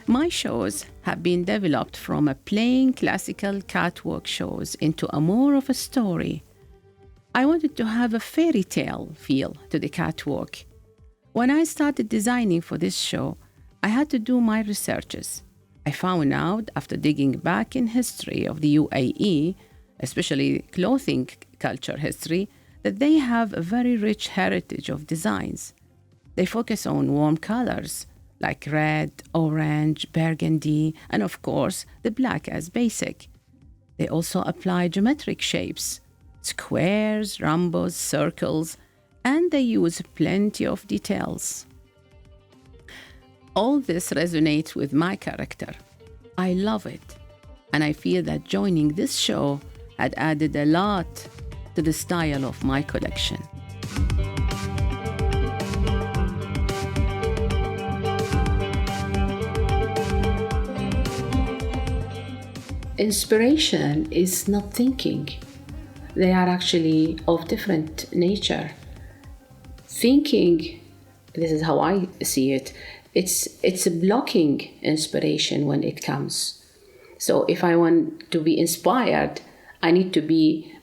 My shows have been developed from a plain classical catwalk shows into a more of a story. I wanted to have a fairy tale feel to the catwalk. When I started designing for this show, I had to do my researches. I found out after digging back in history of the UAE, especially clothing culture history, that they have a very rich heritage of designs. They focus on warm colors like red, orange, burgundy, and of course, the black as basic. They also apply geometric shapes, squares, rhombus, circles, and they use plenty of details. All this resonates with my character. I love it, and I feel that joining this show had added a lot to the style of my collection. Inspiration is not thinking. They are actually of different nature. Thinking, this is how I see it, it's blocking inspiration when it comes. So if I want to be inspired, I need to be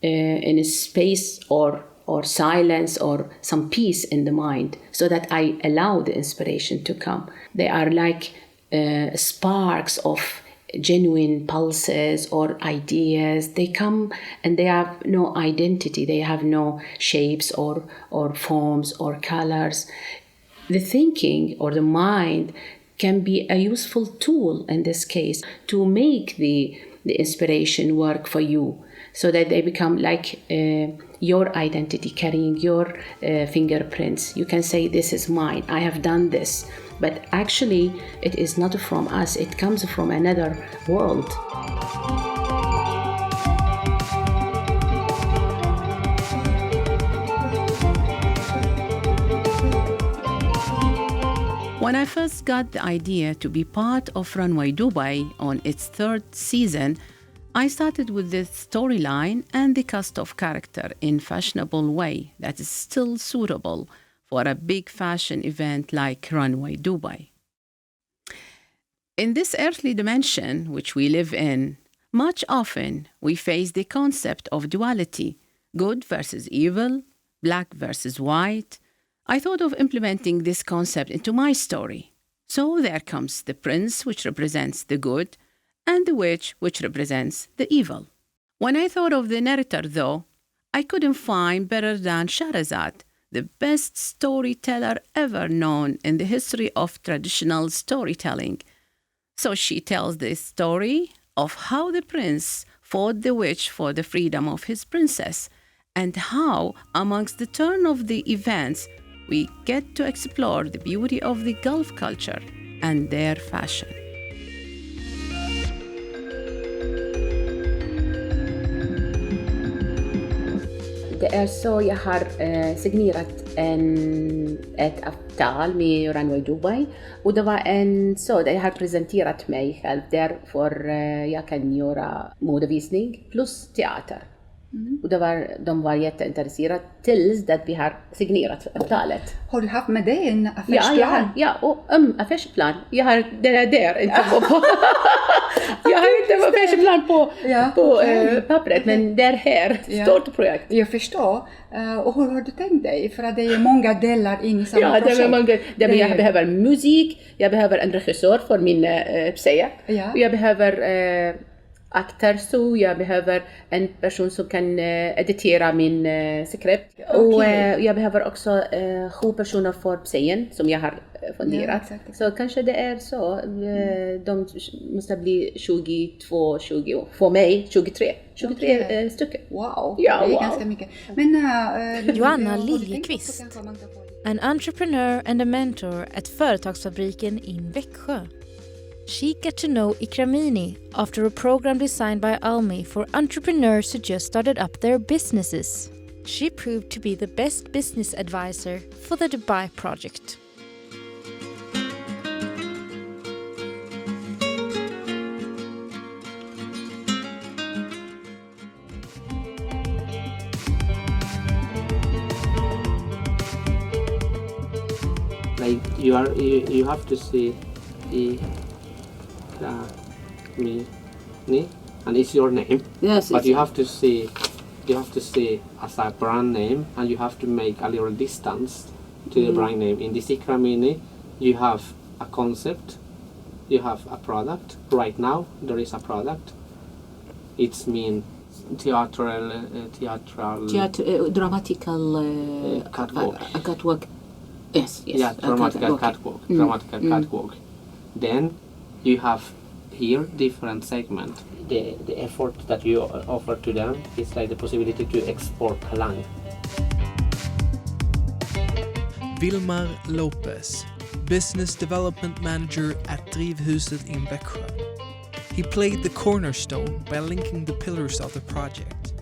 in a space or silence or some peace in the mind so that I allow the inspiration to come. They are like sparks of genuine pulses or ideas. They come and they have no identity. They have no shapes or forms or colors. The thinking or the mind can be a useful tool in this case to make the inspiration work for you so that they become like your identity, carrying your fingerprints. You can say, this is mine, I have done this. But actually, it is not from us, it comes from another world. When I first got the idea to be part of Runway Dubai on its third season, I started with the storyline and the cast of character in a fashionable way that is still suitable for a big fashion event like Runway Dubai. In this earthly dimension which we live in, much often we face the concept of duality, good versus evil, black versus white. I thought of implementing this concept into my story. So there comes the prince, which represents the good, and the witch, which represents the evil. When I thought of the narrator, though, I couldn't find better than Shahrazad, the best storyteller ever known in the history of traditional storytelling. So she tells the story of how the prince fought the witch for the freedom of his princess, and how, amongst the turn of the events, we get to explore the beauty of the Gulf culture and their fashion. Så jag har signerat ett avtal med Runway Dubai och det var så där jag har presenterat mig själv där för jag kan göra modevisning plus teater. Och de var jätteintresserade tills att vi har signerat avtalet. Har du haft med dig en affärsplan? Ja, och affärsplan. Jag har där inte på. Jag har inte affärsplan på pappret, men det är här stort projekt. Jag förstår. Och hur har du tänkt dig? För att det är många delar in i samma projekt. Jag behöver musik, jag behöver en regissör för min pseja. Jag behöver akter, så jag behöver en person som kan editera min skript. Och jag behöver också 7 personer för psejen som jag har funderat. Så kanske det är så. De måste bli 22, 20. För mig 23 stycken. Wow, det är ganska mycket. Men, Joanna Liljeqvist, an entrepreneur and a mentor at Företagsfabriken in Växjö. She got to know Ikramini after a program designed by Almi for entrepreneurs who just started up their businesses. She proved to be the best business advisor for the Dubai project. Like you have to see Ikramini, and it's your name. Yes. But you have to see as a brand name, and you have to make a little distance to the brand name. In this Ikramini, you have a concept, you have a product. Right now, there is a product. It's mean dramatical catwalk. Yes. Yeah, dramatical catwalk. Then you have here different segment. The effort that you offer to them is like the possibility to export talang. Vilmar Lopez, Business Development Manager at Drivhuset in Växjö. He played the cornerstone by linking the pillars of the project.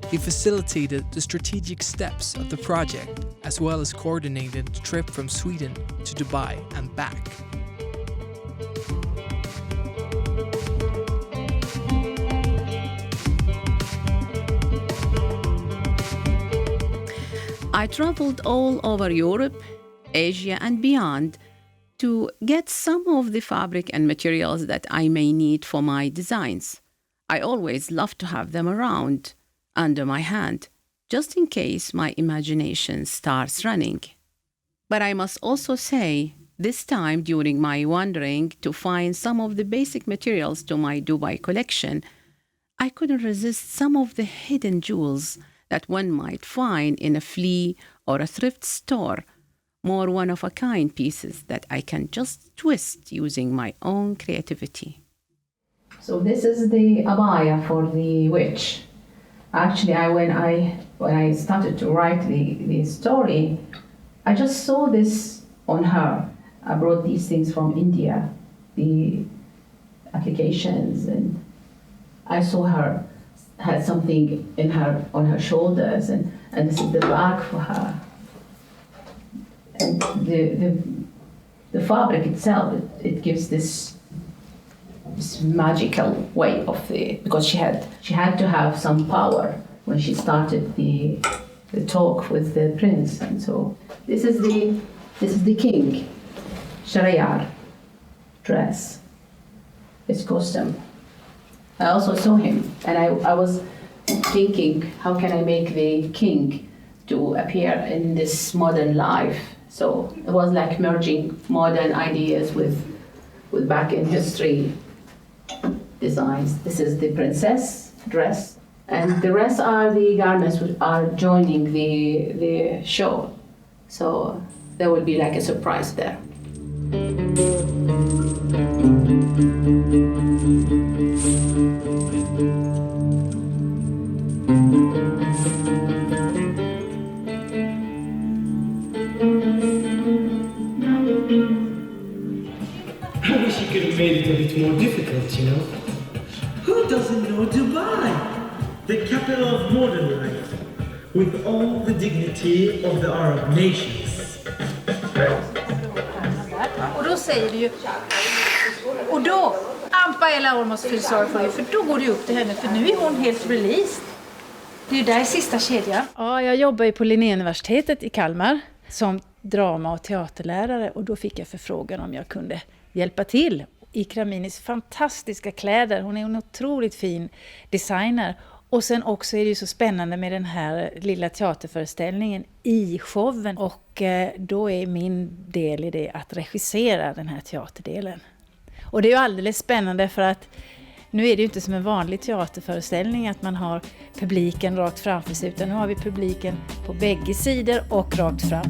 He facilitated the strategic steps of the project as well as coordinated the trip from Sweden to Dubai and back. I traveled all over Europe, Asia and beyond to get some of the fabric and materials that I may need for my designs. I always love to have them around, under my hand, just in case my imagination starts running. But I must also say, this time during my wandering to find some of the basic materials to my Dubai collection, I couldn't resist some of the hidden jewels that one might find in a flea or a thrift store, more one-of-a-kind pieces that I can just twist using my own creativity. So this is the abaya for the witch. Actually, when I started to write the story, I just saw this on her. I brought these things from India, the applications, and I saw her had something on her shoulders, and this is the bag for her. And the fabric itself, it gives this magical way of because she had to have some power when she started the talk with the prince, and so this is the king, Shahriyar dress, his costume. I also saw him, and I was thinking, how can I make the king to appear in this modern life? So it was like merging modern ideas with back in history designs. This is the princess dress, and the rest are the garments which are joining the show. So there will be like a surprise there. I wish you could have made it a bit more difficult, you know? Who doesn't know Dubai? The capital of modern life, with all the dignity of the Arab nations. Och då säger du ju... Och då, Ampa eller almost feel sorry for you, för då går du upp till henne, för nu är hon helt released. Det är ju där sista kedjan. Ja, jag jobbar ju på Linnéuniversitetet i Kalmar som drama- och teaterlärare, och då fick jag förfrågan om jag kunde hjälpa till. Ikraminis fantastiska kläder, hon är en otroligt fin designer. Och sen också är det ju så spännande med den här lilla teaterföreställningen i showen. Och då är min del i det att regissera den här teaterdelen. Och det är ju alldeles spännande för att nu är det ju inte som en vanlig teaterföreställning att man har publiken rakt framför sig, utan nu har vi publiken på bägge sidor och rakt fram.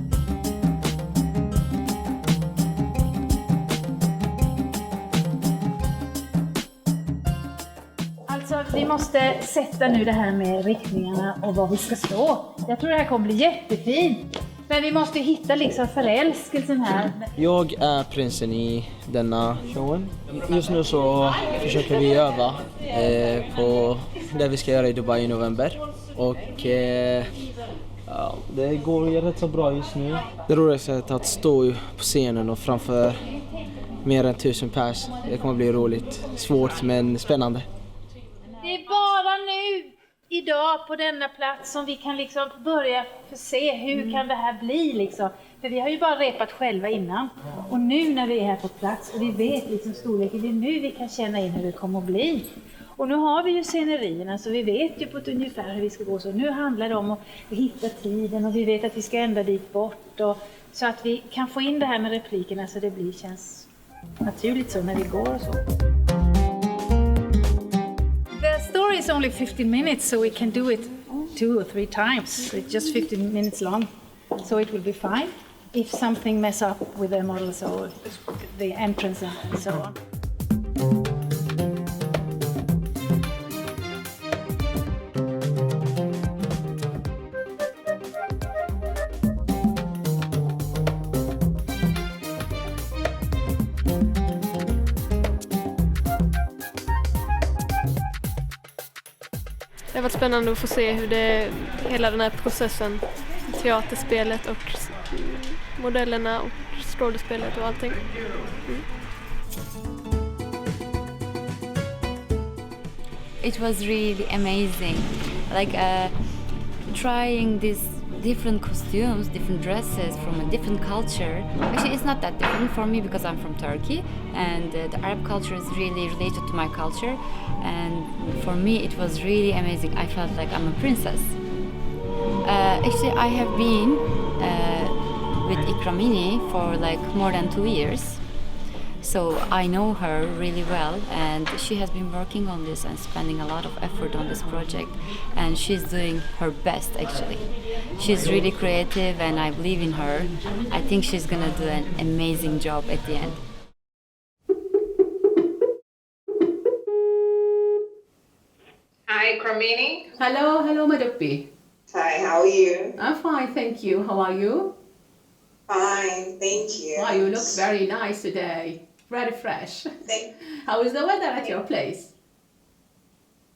Alltså, vi måste sätta nu det här med riktningarna och var vi ska stå. Jag tror det här kommer bli jättefint. Men vi måste hitta liksom förälskelsen här. Jag är prinsen i denna showen. Just nu så försöker vi öva på det vi ska göra i Dubai i november. Och det går rätt så bra just nu. Det roligaste är att stå på scenen och framför mer än 1000 pers. Det kommer bli roligt, svårt men spännande. Det är bara nu, idag, på denna plats som vi kan liksom börja se hur kan det här bli liksom. För vi har ju bara repat själva innan. Och nu när vi är här på plats och vi vet liksom storleken, det är nu vi kan känna in hur det kommer att bli. Och nu har vi ju scenerierna så vi vet ju på ett ungefär hur vi ska gå. Så nu handlar det om att hitta tiden och vi vet att vi ska ända dit bort. Och, så att vi kan få in det här med replikerna så det känns naturligt så när vi går och så. The story is only 15 minutes so we can do it 2 or 3 times. It's just 15 minutes long. So it will be fine if something mess up with the models or the entrance and so on. Det har varit spännande att få se hur hela den här processen, teaterspelet och modellerna och skådespelet och allting. It was really amazing, like trying these different costumes, different dresses from a different culture. Actually, it's not that different for me because I'm from Turkey, and the Arab culture is really related to my culture. And for me, it was really amazing. I felt like I'm a princess. Actually, I have been with Ikramini for like more than 2 years. So I know her really well, and she has been working on this and spending a lot of effort on this project, and she's doing her best actually. She's really creative and I believe in her. I think she's gonna do an amazing job at the end. Hi, Kramini. Hello Madoppi. Hi, how are you? I'm fine, thank you. How are you? Fine, thank you. Wow, you look very nice today. Very fresh. How is the weather at your place?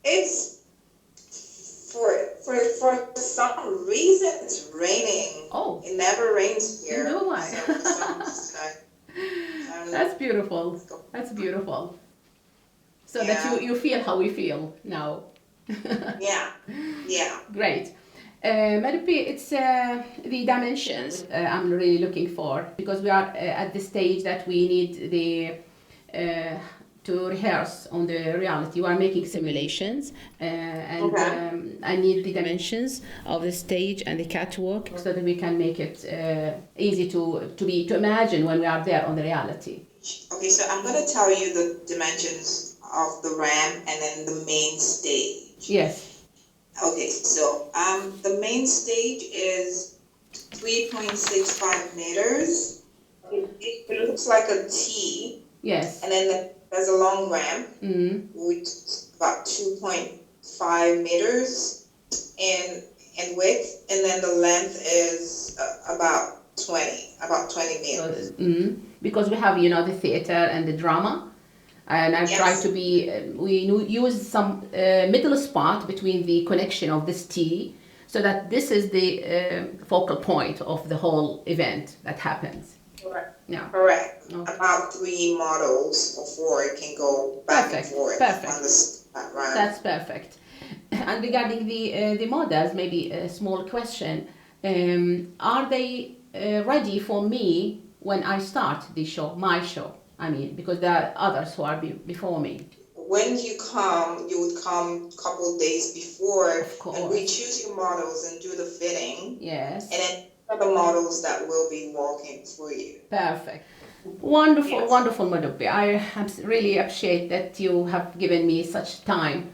It's for some reason it's raining. Oh, it never rains here. You know why? So That's beautiful. That's beautiful. So that you feel how we feel now. Yeah. Great. Madoppi, it's the dimensions I'm really looking for, because we are at the stage that we need to rehearse on the reality. We are making simulations and I need the dimensions of the stage and the catwalk so that we can make it easy to imagine when we are there on the reality. Okay, so I'm going to tell you the dimensions of the ramp and then the main stage. Yes. Okay, so the main stage is 3.65 meters. It looks like a T. Yes. And then there's a long ramp, which is about 2.5 meters in width, and then the length is about 20 meters. So, because we have, the theater and the drama. And I've tried to be, we use some middle spot between the connection of this T, so that this is the focal point of the whole event that happens. Correct. Yeah. Correct. Okay. About 3 models or 4 it can go back and forth. Perfect. On the ramp. That's perfect. And regarding the models, maybe a small question. Are they ready for me when I start the show, my show? I mean, because there are others who are before me. When you would come a couple of days before, and we choose your models and do the fitting. Yes. And then the models that will be walking through you. Perfect. Wonderful, wonderful, Madoppi. I really appreciate that you have given me such time.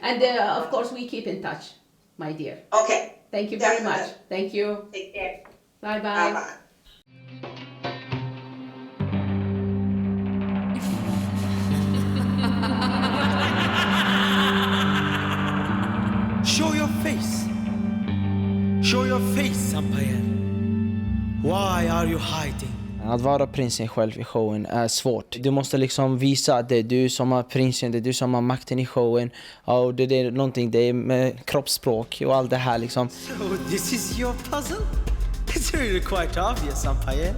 And of course, we keep in touch, my dear. Okay. Thank you very much. Thank you. Take care. Bye-bye. Bye-bye. Show your face. Show your face, Sampayen. Why are you hiding? Att vara prinsen själv i showen är svårt. Du måste liksom visa att det är du som har prinsen, det är du som har makten i showen. Och det är någonting, det är med kroppsspråk och allt det här liksom. So this is your puzzle? It's really quite obvious, Sampayen.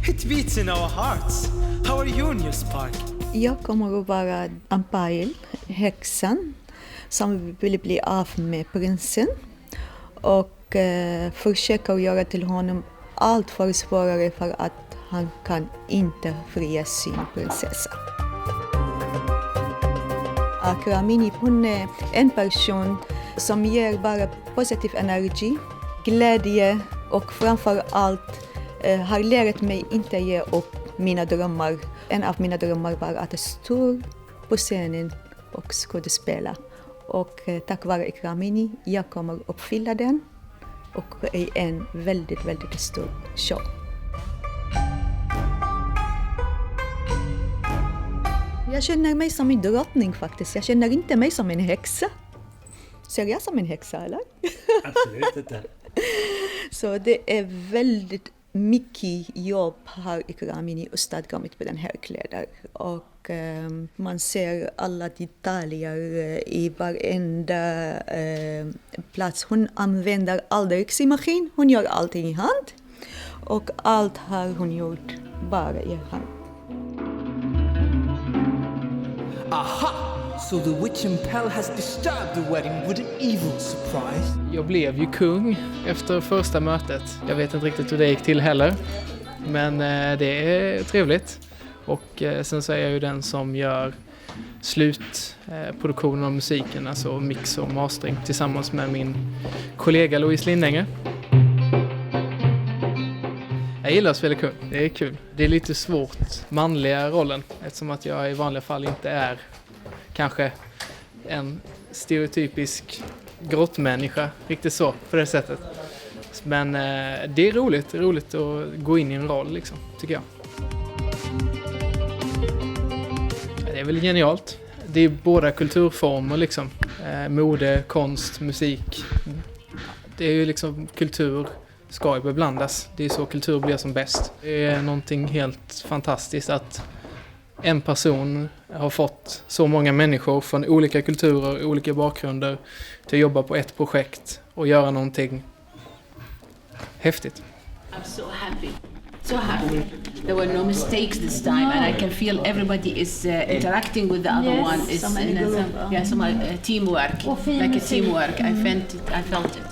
It beats in our hearts. How are you in your spark? Jag kommer att vara Ampail, häxan, som vill bli av med prinsen och försöka göra till honom allt försvårare för att han kan inte fria sin prinsessa. Akramini, hon är en person som ger bara positiv energi, glädje och framför allt har lärt mig inte ge upp mina drömmar. En av mina drömmar var att stå på scenen och skådespela. Och tack vare Ikramini, jag kommer uppfylla den och är en väldigt, väldigt stor show. Jag känner mig som en drottning faktiskt. Jag känner inte mig som en häxa. Ser jag som en häxa eller? Absolut inte. Så det är väldigt mycket jobb har Ikramini åstadkommit på den här kläder. Och man ser alla detaljer i varenda plats. Hon använder aldrig sin maskin. Hon gör allting i hand. Och allt har hon gjort bara i hand. Aha! So the witch Impel has disturbed the wedding with an evil surprise. Jag blev ju kung efter första mötet. Jag vet inte riktigt hur det gick till heller. Men det är trevligt. Och sen så är jag ju den som gör slutproduktionen av musiken, alltså mix och mastering, tillsammans med min kollega Louise Lindänge. Jag gillar att spela kung, det är kul. Det är lite svårt, manliga rollen, eftersom att jag i vanliga fall inte är kanske en stereotypisk grottmänniska, riktigt så, på det sättet. Men det är roligt att gå in i en roll, liksom, tycker jag. Det är väl genialt. Det är båda kulturformer, liksom. Mode, konst, musik. Det är ju liksom kultur ska ju beblandas. Det är så kultur blir som bäst. Det är någonting helt fantastiskt att en person har fått så många människor från olika kulturer, olika bakgrunder till att jobba på ett projekt och göra någonting häftigt. I'm so happy. So happy. There were no mistakes this time, and I can feel everybody is interacting with the other one. It's some teamwork, like a teamwork. I felt it.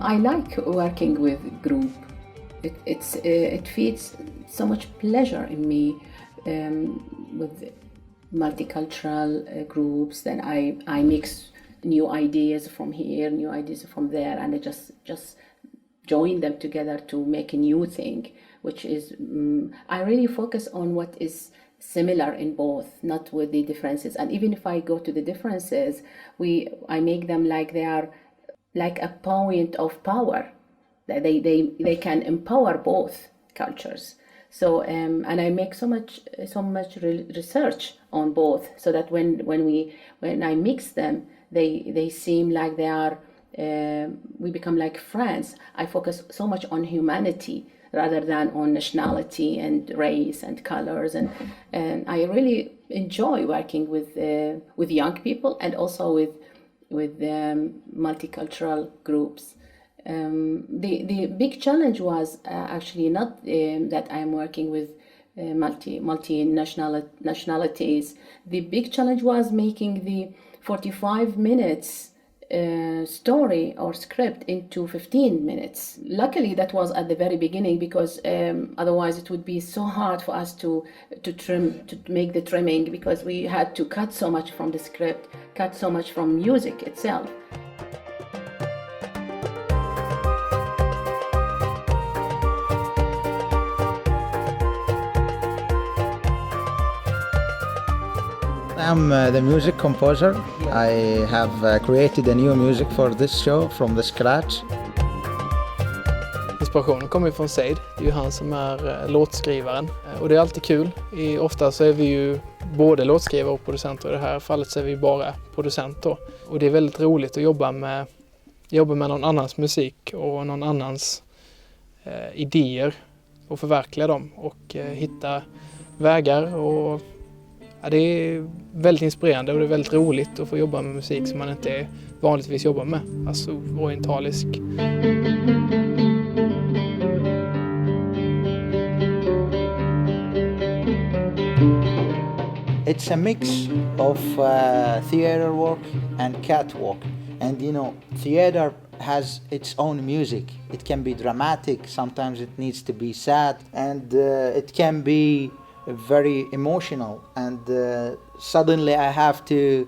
I like working with group. It feeds so much pleasure in me with multicultural groups. Then I mix new ideas from here, new ideas from there, and I just join them together to make a new thing. Which is I really focus on what is similar in both, not with the differences. And even if I go to the differences, I make them like they are. Like a point of power, they can empower both cultures. So and I make so much research on both, so that when I mix them, they seem like they are. We become like friends. I focus so much on humanity rather than on nationality and race and colors, and I really enjoy working with young people and also with multicultural groups. The big challenge was actually not that I'm working with multinational nationalities. The big challenge was making the 45 minutes story or script into 15 minutes. Luckily, that was at the very beginning, because otherwise it would be so hard for us to make the trimming, because we had to cut so much from the script, cut so much from music itself. I'm the music composer. I have created a new music for this show from the scratch. Inspirationen kommer från Said. Det är ju han som är låtskrivaren. Och det är alltid kul. Ofta så är vi ju både låtskrivare och producenter. I det här fallet så är vi bara producent då. Och det är väldigt roligt att jobba med någon annans musik och någon annans idéer och förverkliga dem och hitta vägar. Och ja, det är väldigt inspirerande och det är väldigt roligt att få jobba med musik som man inte vanligtvis jobbar med, alltså orientalisk. it's a mix of theater work and catwalk. And theater has its own music. It can be dramatic, sometimes it needs to be sad, and it can be very emotional. And suddenly I have to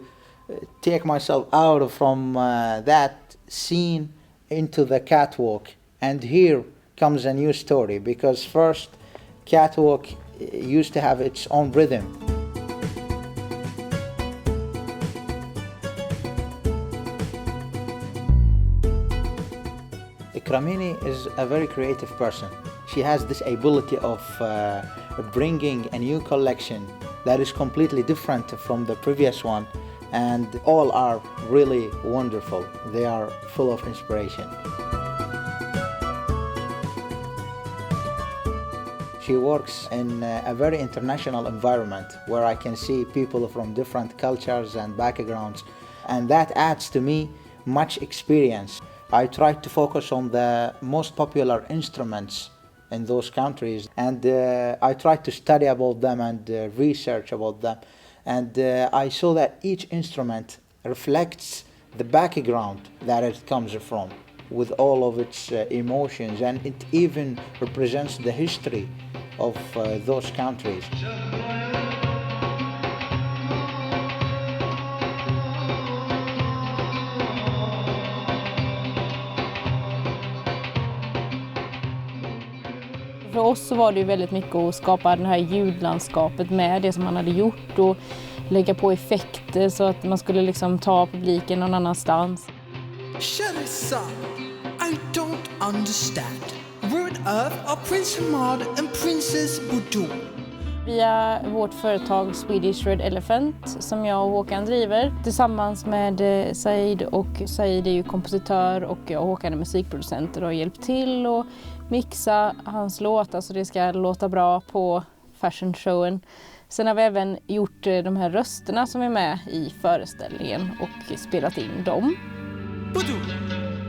take myself out from that scene into the catwalk. And here comes a new story, because first catwalk used to have its own rhythm. Ikramini is a very creative person. She has this ability of bringing a new collection that is completely different from the previous one, and all are really wonderful. They are full of inspiration. She works in a very international environment where I can see people from different cultures and backgrounds, and that adds to me much experience. I try to focus on the most popular instruments in those countries, and I try to study about them and research about them. And I saw that each instrument reflects the background that it comes from, with all of its emotions, and it even represents the history of those countries. För oss så var det ju väldigt mycket att skapa det här ljudlandskapet med det som man hade gjort och lägga på effekter så att man skulle liksom ta publiken någon annanstans. Sharissa, I don't understand. Where on earth are Prince Hamad and Princess Budur? Via vårt företag Swedish Red Elephant som jag och Håkan driver tillsammans med Said, och Said är ju kompositör och jag och Håkan är musikproducenter och har hjälpt till och mixa hans låtar så det ska låta bra på fashion-showen. Sen har vi även gjort de här rösterna som är med i föreställningen och spelat in dem. Budur,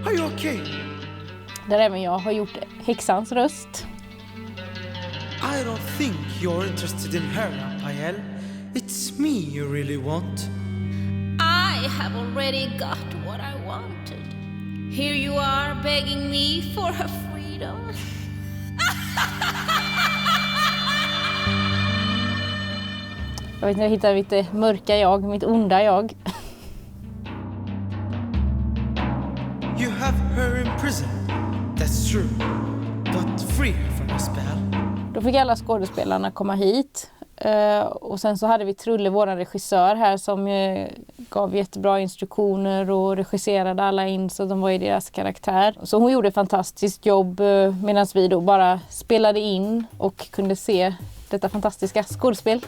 are you okay? Där även jag har gjort häxans röst. I don't think you're interested in her, Raphael. It's me you really want. I have already got what I wanted. Here you are begging me for her freedom. Jag vet inte, jag hittar mitt mörka jag, mitt onda jag. You have her in prison. That's true. But free her from a spell. Då fick alla skådespelarna komma hit och sen så hade vi Trulle, vår regissör här, som gav jättebra instruktioner och regisserade alla in så de var i deras karaktär. Så hon gjorde ett fantastiskt jobb medan vi då bara spelade in och kunde se detta fantastiska skådespel.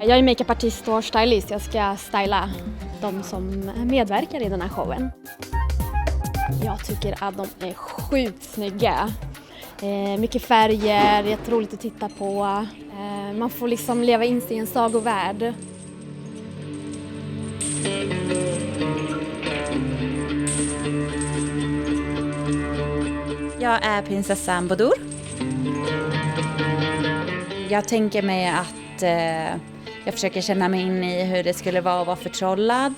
Jag är makeupartist och stylist. Jag ska styla de som medverkar i den här showen. Jag tycker att de är sjukt snygga. Mycket färger, jätteroligt att titta på. Man får liksom leva in sig i en sagovärld. Jag är prinsessan Budur. Jag tänker mig att jag försöker känna mig in i hur det skulle vara förtrollad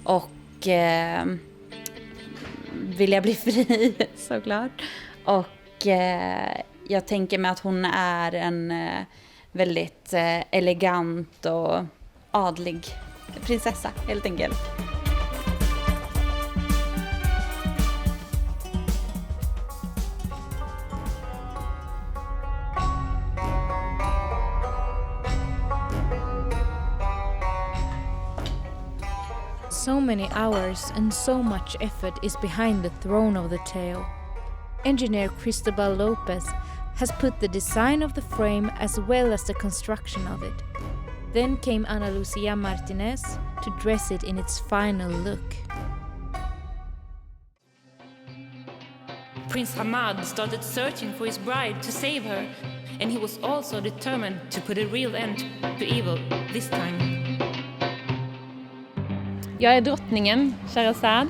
och vilja bli fri såklart. Och jag tänker mig att hon är en väldigt elegant och adlig prinsessa helt enkelt. So many hours and so much effort is behind the throne of the tale. Engineer Cristobal Lopez has put the design of the frame as well as the construction of it. Then came Ana Lucia Martinez to dress it in its final look. Prince Hamad started searching for his bride to save her, and he was also determined to put a real end to evil this time. Jag är drottningen, Scheherazad.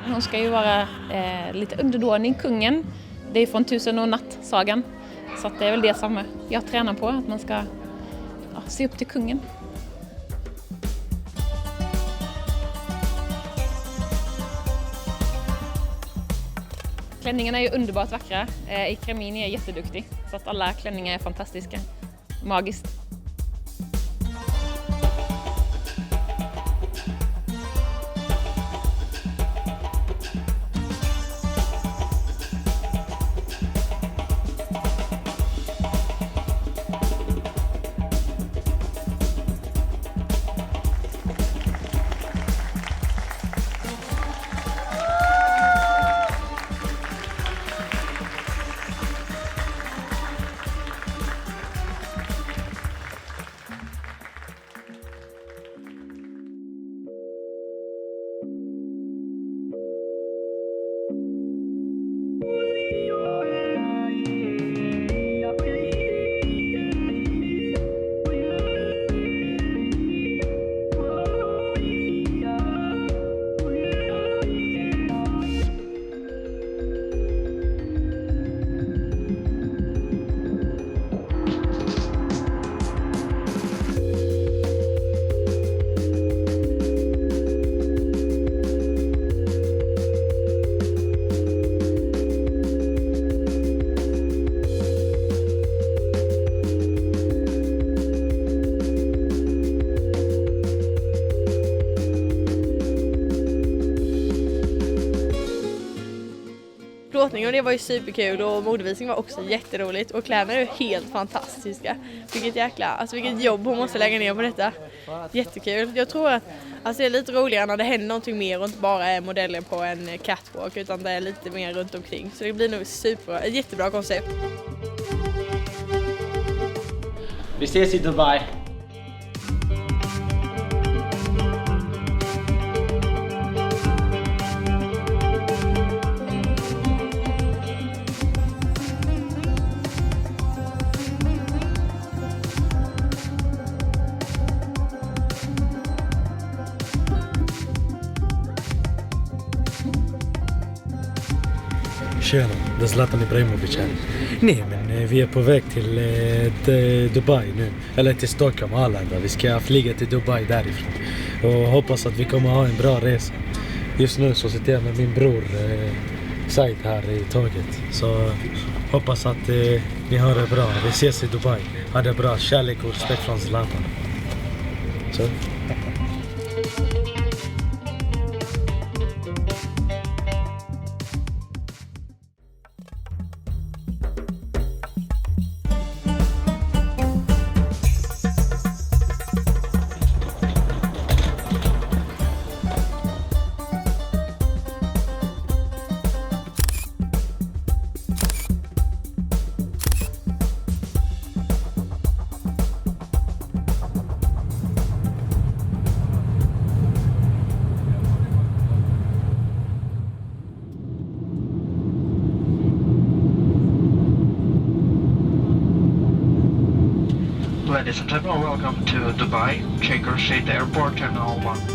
Hon ska ju vara lite underdånig, kungen. Det är från 1000 och natt-sagan. Så att det är väl det som jag tränar på, att man ska se upp till kungen. Klänningarna är ju underbart vackra. Ikramini är jätteduktig. Så att alla klänningar är fantastiska. Magiskt. Och det var ju superkul och modevisning var också jätteroligt och kläderna är ju helt fantastiska. Vilket jobb hon måste lägga ner på detta. Jättekul. Jag tror att det är lite roligare när det händer någonting mer och inte bara är modeller på en catwalk utan det är lite mer runt omkring. Så det blir nog ett jättebra koncept. Vi ses i Dubai. Tjena, det är Zlatan Ibrahimovic här. Nej, men vi är på väg till Dubai nu. Eller till Stockholm, Arlanda. Vi ska flyga till Dubai därifrån. Och hoppas att vi kommer ha en bra resa. Just nu så sitter jag med min bror Said här i tåget. Så hoppas att ni har det bra. Vi ses i Dubai. Ha det bra. Kärlek och respekt från Zlatan. Så. Ladies and gentlemen, welcome to Dubai, Sheikh Rashid Airport, Terminal 1.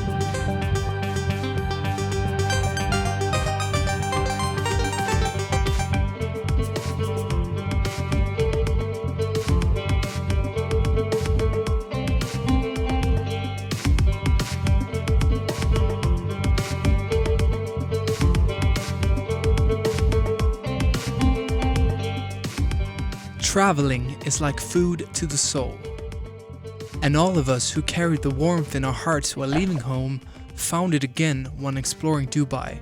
Traveling is like food to the soul. And all of us who carried the warmth in our hearts while leaving home found it again when exploring Dubai.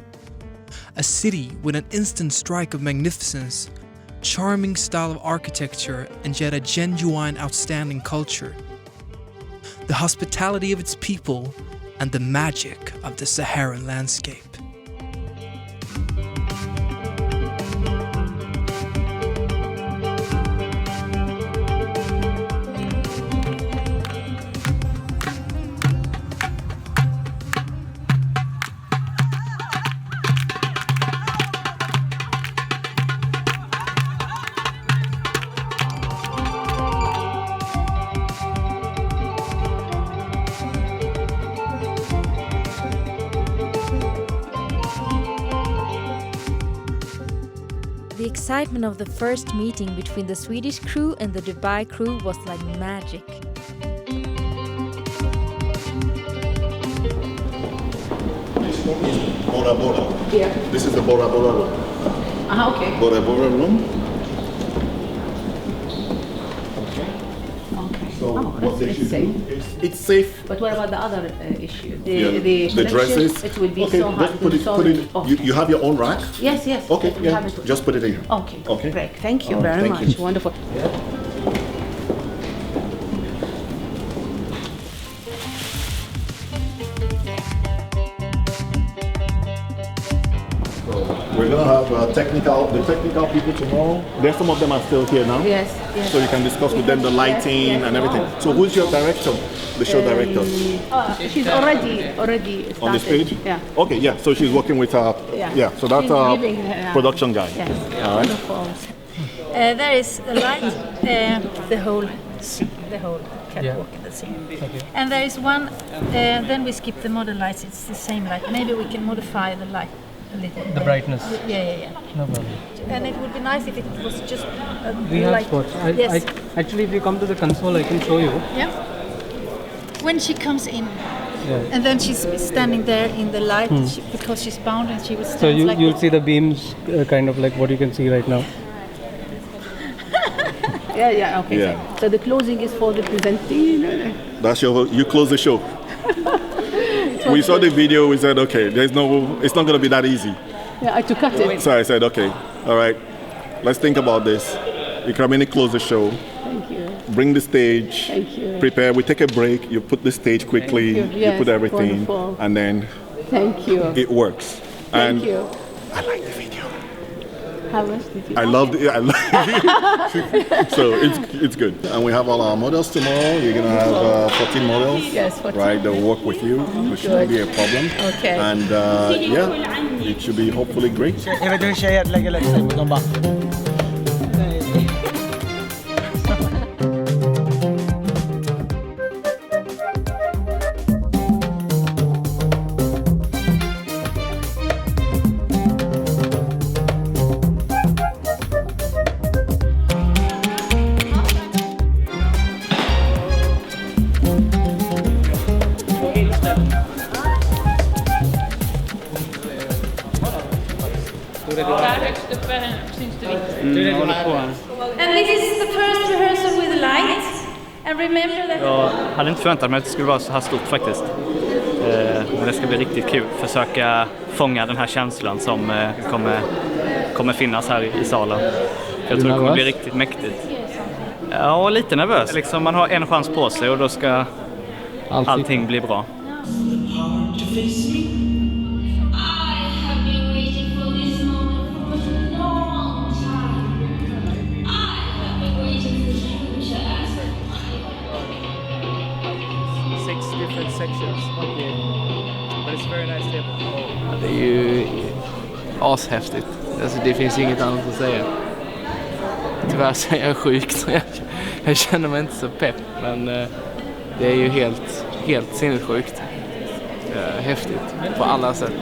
A city with an instant strike of magnificence, charming style of architecture, and yet a genuine outstanding culture. The hospitality of its people and the magic of the Saharan landscape. excitement of the first meeting between the Swedish crew and the Dubai crew was like magic. This room is Bora Bora. Yeah. This is the Bora Bora room. Okay. Bora Bora room. So what they should do is it's safe. But what about the other issue? The dresses. It will be okay, so hard. Put it. You have your own rack. Yes, yes. Okay, we yeah. have it. Just put it in here. Okay. Okay. Great. Thank you All right, very thank much. you. Wonderful. We're gonna have the technical people tomorrow. There's some of them are still here now. Yes, yes. So you can discuss with them the lighting Yes, and everything. So who's your director? The show director? She's already started. On the stage? Yeah. Okay, yeah. So she's working with her. Yeah. So that's She's our giving her, production guy. Yes. All right. Wonderful. There is a light, the whole catwalk in the scene. And there is one, then we skip the model lights, it's the same light. Maybe we can modify the light a little. The brightness? Yeah. No problem. And it would be nice if it was just a We have light. spots. Yes. Actually, if you come to the console, I can show you. Yeah. When she comes in, Yeah. and then she's standing there in the light because she's bound and she will stand So you'll this. see the beams, kind of like what you can see right now. Yeah. Okay. Yeah. So the closing is for the presenting. That's you close the show. We saw the video, we said, okay, it's not going to be that easy. Yeah, I had to cut it. So I said, okay, all right, let's think about this. Ikramini close the show. Thank you. Bring the stage. Thank you. Prepare. We take a break. You put the stage quickly. Thank you. Yes, put everything, wonderful. and then Thank you. it works. Thank you. I like the video. How much did you? I loved it. So it's good. And we have all our models tomorrow. You're gonna have 14 models. Yes, 14. Right, they'll work with you. Which shouldn't be a problem. Okay. And yeah, it should be hopefully great. And this is the first rehearsal with light. And remember that. Jag hade inte förväntat mig att det skulle vara så här stort faktiskt. Men det ska bli riktigt kul. Försöka fånga den här känslan som kommer finnas här i salen. Jag tror det kommer bli riktigt mäktigt. Ja, lite nervös. Liksom man har en chans på sig och då ska allting bli bra. Different sections. But it's very nice table. Det är ju ashäftigt. Alltså det finns inget annat att säga. Tyvärr så är jag sjuk så jag känner mig inte så pepp. Men det är ju helt sinnessjukt. Häftigt på alla sätt.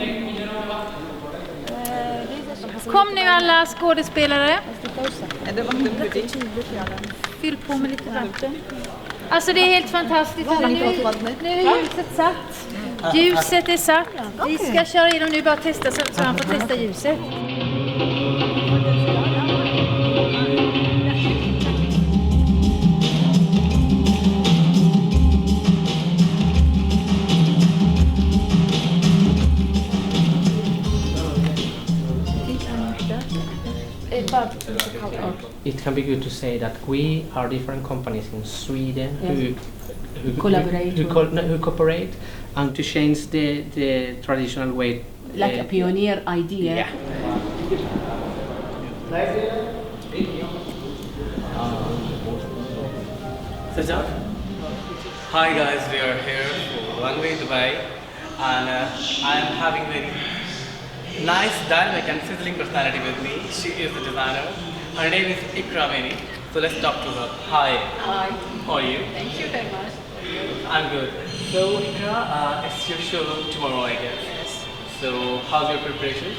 Kom nu alla skådespelare. Fyll på med lite vatten. Alltså det är helt fantastiskt. Nu är ljuset satt. Ljuset är satt. Vi ska köra igenom nu, bara testa så han får testa ljuset. It can be good to say that we are different companies in Sweden who collaborate, who cooperate, and to change the traditional way. Like a pioneer idea. Yeah. Hi guys, we are here for Runway Dubai, and I'm having very nice dynamic and sizzling personality with me. She is the designer. Her name is Ikramini. So let's talk to her. Hi. Hi. How are you? Thank you very much. I'm good. So Ikra, it's your show tomorrow, I guess. Yes. So how's your preparation?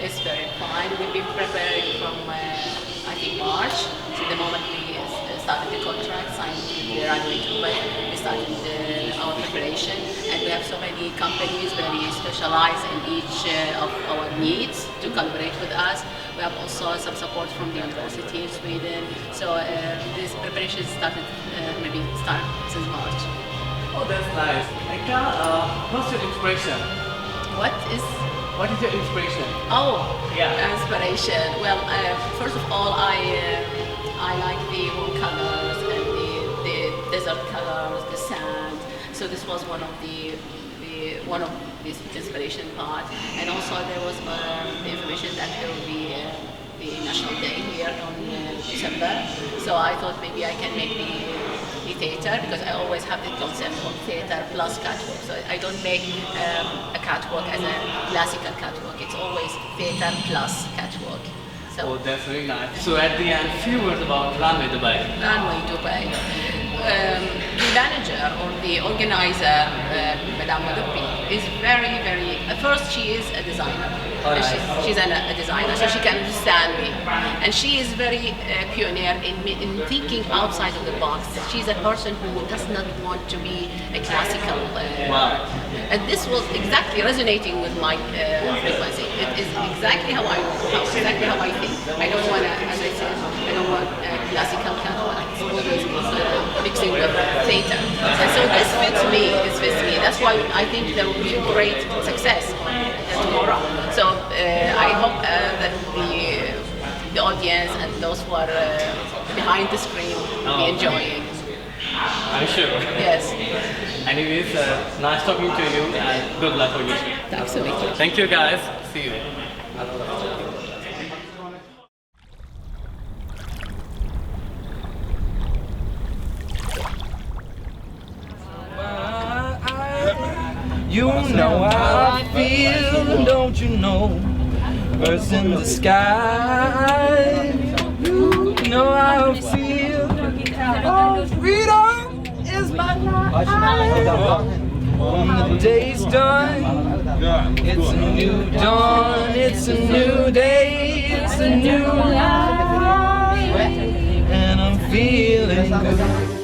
It's very fine. We've been preparing from, I think, March. So the moment we started the contract, signed with the Runway Dubai, we started our preparation. And we have so many companies very specialized in each of our needs to collaborate with us. We have also some support from the university in Sweden. So this preparation started since March. Oh, that's nice. Eka, what's your inspiration? What is your inspiration? Inspiration. Well, first of all, I like the warm colors and the desert colors, the sand. So this was one of this inspiration part. And also there was the information that there will be the National Day here on December. So I thought maybe I can make the theater, because I always have the concept of theater plus catwalk. So I don't make a catwalk as a classical catwalk. It's always theater plus catwalk. So that's very nice. So at the end, few words about Runway Dubai. Runway Dubai. The manager or the organizer, Madame Madupi, is very, very. First, she is a designer. She's a designer, so she can understand me, and she is very pioneer in thinking outside of the box. She's a person who does not want to be a classical. And this was exactly resonating with my frequency. It is exactly how I think. I don't want as I said, I don't want classical catwalk. It's always mixing with theater. And so this fits me. That's why I think there will be a great success tomorrow. So I hope that the audience and those who are behind the screen will be enjoying. I'm sure. Yes. Anyways, nice talking to you and good luck for you. Thanks so much. Thank you guys. See you. You know how I feel, don't you know? Birds in the sky. You know how I feel. Oh, freedom is my life. When the day's done, it's a new dawn, it's a new day, it's a new life, and I'm feeling good.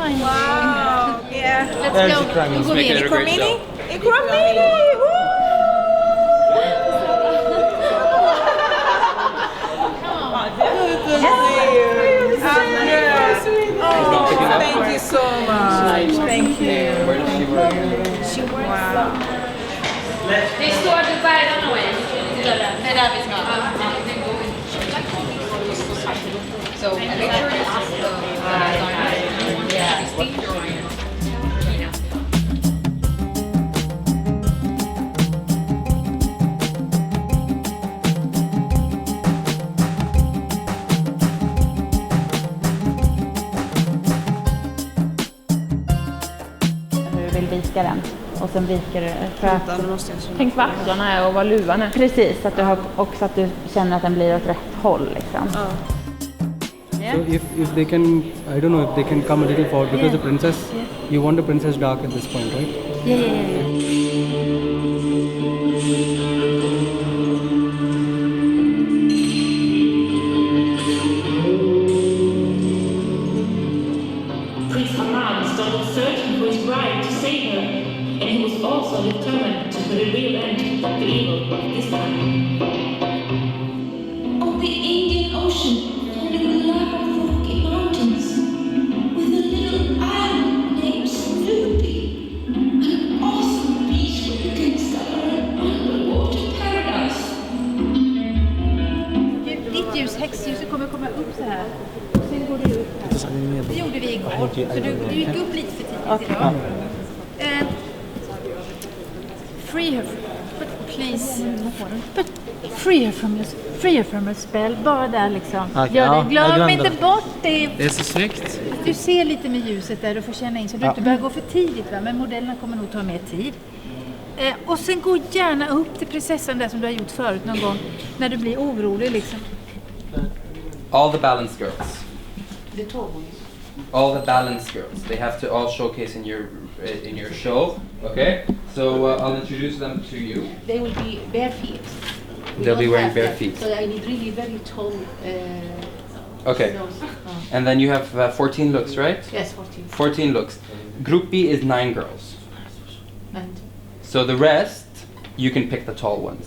Wow, yeah. Let's go. Ikromini. Ikromini. Thank you so much. Thank you. Where does she work? She works. They store Dubai Runway. Head up is not. So make sure you ask hur du vill vika den. Och sen viker du för att... Tänk vad axlarna är och vad luvan är. Precis, att du har, också att du känner att den blir åt rätt håll liksom. So if they can, I don't know if they can come a little forward because the princess, you want the princess dark at this point, right? Yeah. Prince Hamad started searching for his bride to save her, and he was also determined to put a real end to evil this time. On the Indian Ocean, in the lap of rocky mountains, with a little island named Snoopy, an awesome beach where you can discover an Det gjorde vi igår. Så du gick upp lite för tidigt idag. Free her, but please. But free her from a spell. Bara där liksom. Okay, Gör det. Glöm inte bort det. Det är så snyggt. Du ser lite med ljuset där, du får känna in så du inte börjar gå för tidigt va? Men modellerna kommer nog ta mer tid. Och sen gå gärna upp till prinsessan där som du har gjort förut någon gång. När du blir orolig liksom. All the balance girls. The tall ones. All the balance girls. They have to all showcase in your show. Okay? So I'll introduce them to you. They will be bare feet. They'll be wearing bare feet. So I need really very tall. Okay. And then you have 14 looks, right? Yes, 14. 14 looks. Group B is 9 girls. And So the rest, you can pick the tall ones.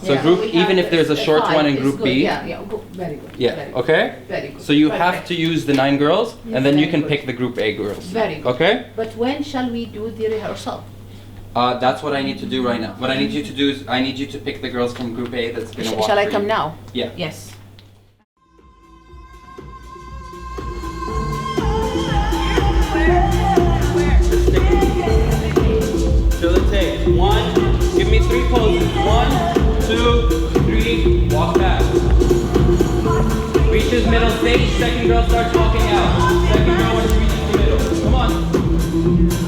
So yeah. group, We have even if there's a short five, one in it's group good. B. Yeah, good. Very good. Yeah, Very good. okay? Very good. So you have Perfect. to use the 9 girls, and then you Very can good. pick the group A girls. Very good. Okay? But when shall we do the rehearsal? That's what I need to do right now. What I need you to do is, I need you to pick the girls from group A that's gonna walk Shall I for come you. now? Yeah. Yes. Till it takes 1, give me 3 poses. 1, 2, 3, walk back. Reaches middle stage, second girl starts walking out. Second girl when she reaches the middle. Come on.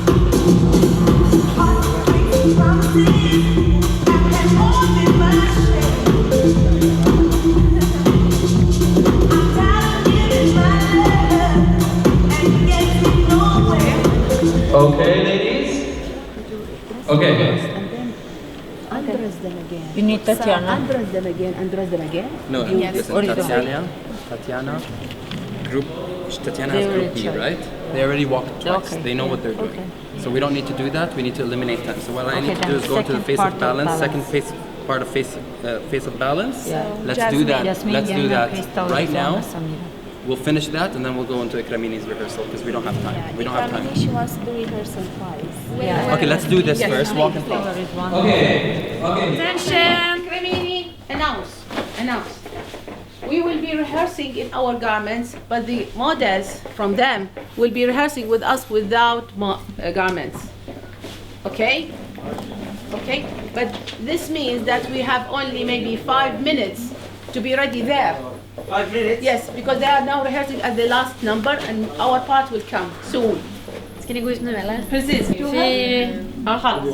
Okay, ladies? Okay. Undress them again. You need Tatiana. Undress them again. Undress them again. No, Yes. listen, Or you don't. Tatiana, group, Tatiana They has group already B, tried. right? They already walked twice. Okay. They know what they're doing. Okay. So we don't need to do that. We need to eliminate that. So what I Okay, need to do then is go into the second face part of of balance. Second balance. part of face of balance. Yeah. Let's do that. Jasmine, Let's do that Crystal, right now. Joanna, Samira. We'll finish that and then we'll go into Ikramini's rehearsal because we don't have time. We don't have time. She wants to do rehearsal twice. Yeah. Okay, let's do this first. Walk in front. Okay. Okay. Attention! Kramini, announce. We will be rehearsing in our garments, but the models from them will be rehearsing with us without garments. Okay? Okay? But this means that we have only maybe 5 minutes to be ready there. 5 minutes? Yes, because they are now rehearsing at the last number and our part will come soon. Ska ni gå ut nu eller? Precis.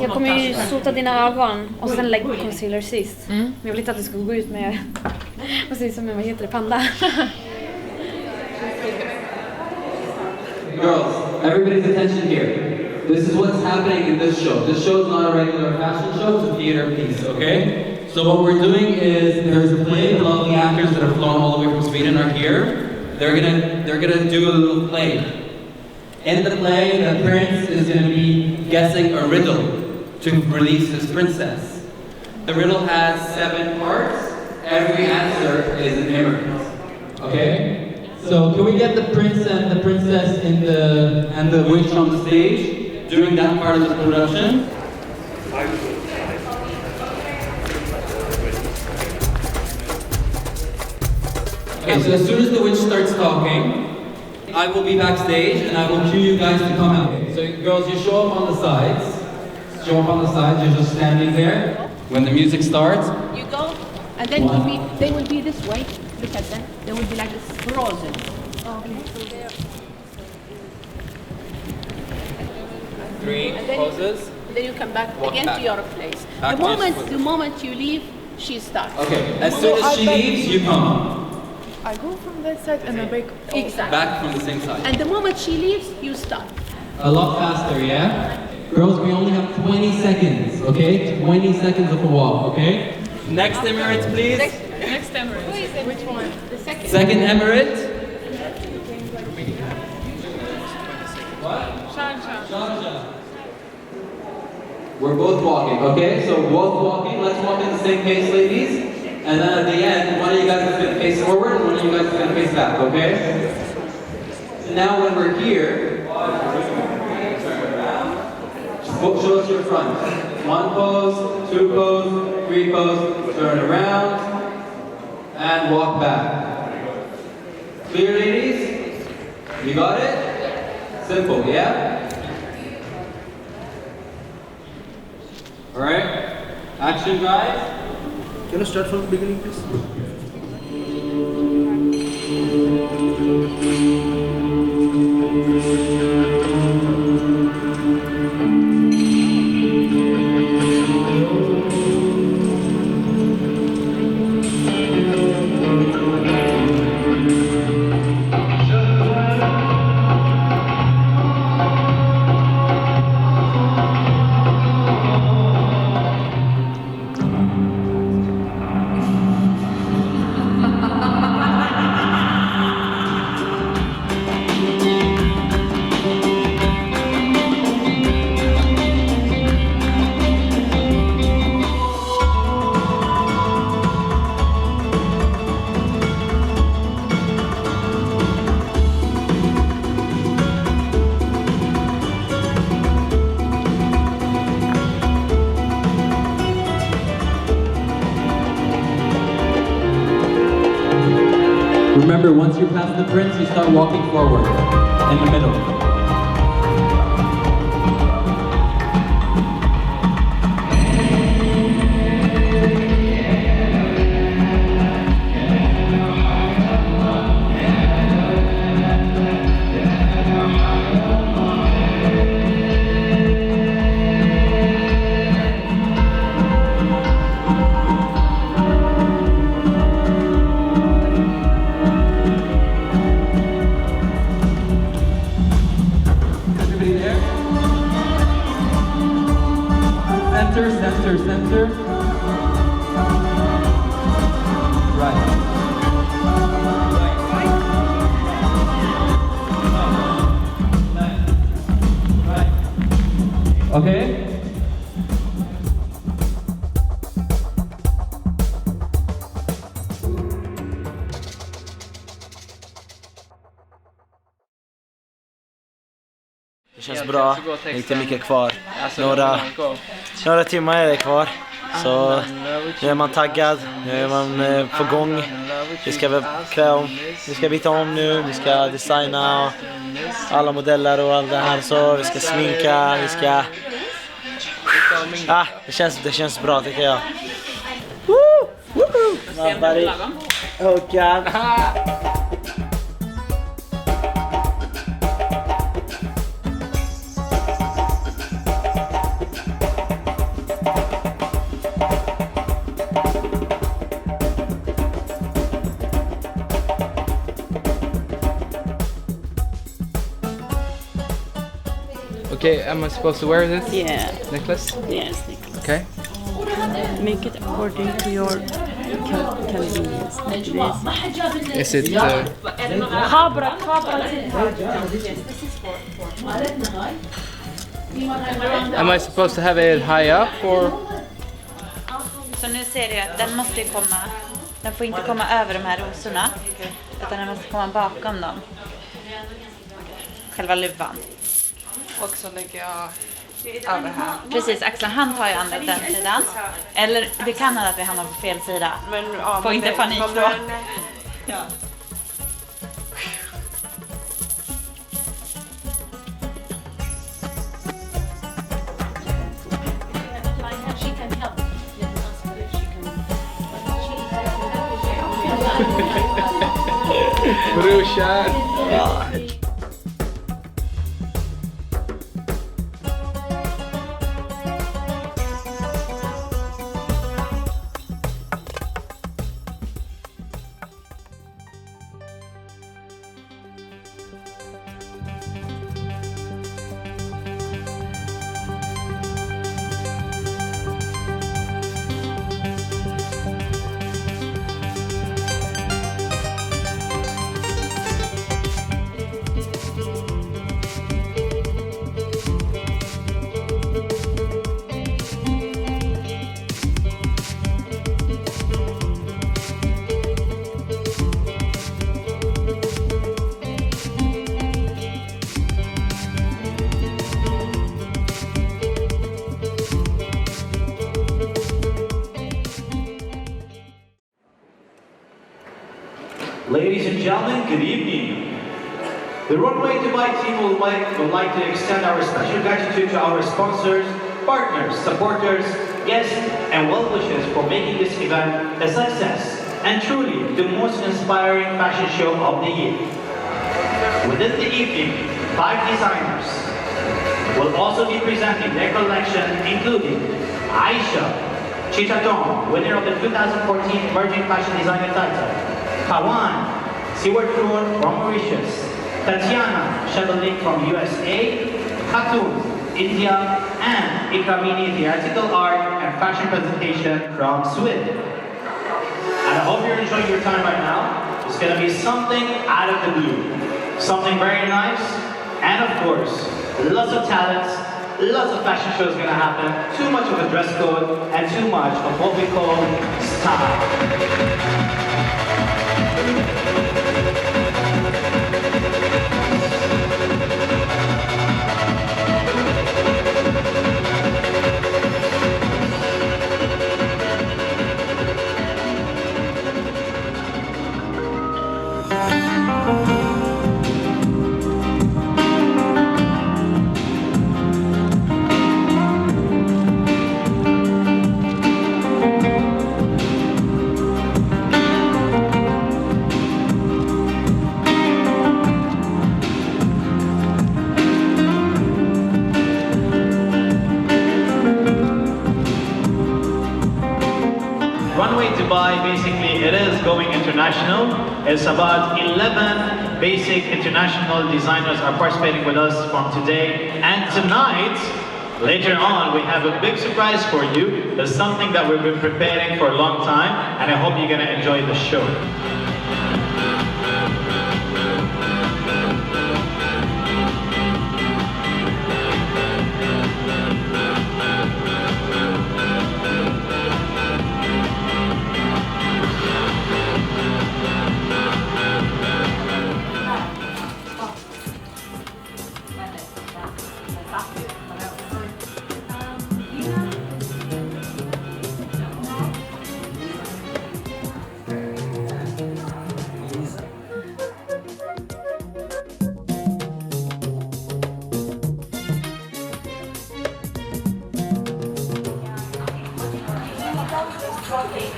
Jag kommer ju sota dina ögon och sen lägga concealer sist. Men jag vill inte att du ska gå ut med vad säger som en, vad heter det, panda. Girls, everybody's attention here. This is what's happening in this show. This show is not a regular fashion show, it's a theater piece, okay? So what we're doing is there's a play, and all the actors that are flown all the way from Sweden are here. They're gonna do a little play. In the play, the prince is gonna be guessing a riddle to release his princess. The riddle has 7 parts. Every answer is an immigrant. Okay? So can we get the prince and the princess and the witch on the stage during that part of the production? Okay, so as soon as the witch starts talking, I will be backstage and I will cue you guys to come out. So girls, you show up on the sides. Show up on the sides, you're just standing there. When the music starts, You go, and then they will be this way. Look at them. They will be like this frozen. three And then poses. Then you come back Walk again back. to your place. Back The to your foot. moment you leave, she starts. Okay, as soon as she leaves, you come. I go from that side and I back. Exactly. Back from the same side. And the moment she leaves, you start. A lot faster, yeah? Girls, we only have 20 seconds, okay? 20 seconds of a walk, okay? Next Emirates, please. Next Emirates. Who is it? Which one? The second. Second Emirate. Sharjah. We're both walking, okay? So both walking. Let's walk at the same pace, ladies. And then at the end, one of you guys is going to face forward and one of you guys is going to face back, okay? Now when we're here, show us your front. 1 pose, 2 pose, 3 pose, turn around, and walk back. Clear, ladies? You got it? Simple, yeah? Alright, action guys. Can you start from the beginning, please? Remember, once you're past the prince, you start walking forward, in the middle. Center. Right. Okay. Det känns bra, inte mycket kvar. Några timmar är det kvar. Så nu är man taggad, nu är man på gång. Vi ska byta om nu, vi ska designa alla modeller och allt det här. Så vi ska sminka, vi ska... det känns bra tycker jag. Okay, am I supposed to wear this? Yeah. Necklace? Yes, necklace. Okay. Make it according to your convenience. Is it... Am I supposed to have it high up or? Så nu ser du att den måste ju komma, den får inte komma över de här rosorna, utan den måste komma bakom dem. Själva luvan. Och så lägger jag över här. Precis, Axel han tar ju andra den sidan. Eller det kan hända att vi hamnar på fel sida. Men, ja, får inte panik då. Ja. Brorsan! Ja. Ladies and gentlemen, good evening. The Runway Dubai team would like to extend our special gratitude to our sponsors, partners, supporters, guests, and well-wishers for making this event a success and truly the most inspiring fashion show of the year. Within the evening, 5 designers will also be presenting their collection, including Aisha Chitaton, winner of the 2014 Emerging Fashion Designer title, Kawan Seward Fruin from Mauritius, Tatiana Chevalier from USA, Khatun, India, and Ikramini Theatrical Art and Fashion Presentation from Sweden. And I hope you're enjoying your time right now. It's going to be something out of the blue, something very nice, and of course, lots of talents, lots of fashion shows going to happen, too much of a dress code, and too much of what we call style. Basically, it is going international. It's about 11 basic international designers are participating with us from today. And tonight, later on, we have a big surprise for you. There's something that we've been preparing for a long time, and I hope you're going to enjoy the show.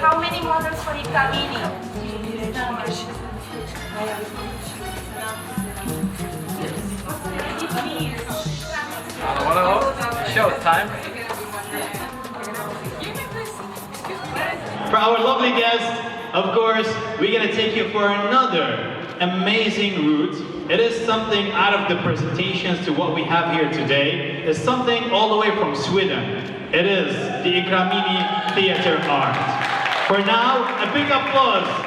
How many models for Ikramini? Showtime. For our lovely guests, of course, we're going to take you for another amazing route. It is something out of the presentations to what we have here today. It's something all the way from Sweden. It is the Ikramini Theater Art. For now, a big applause.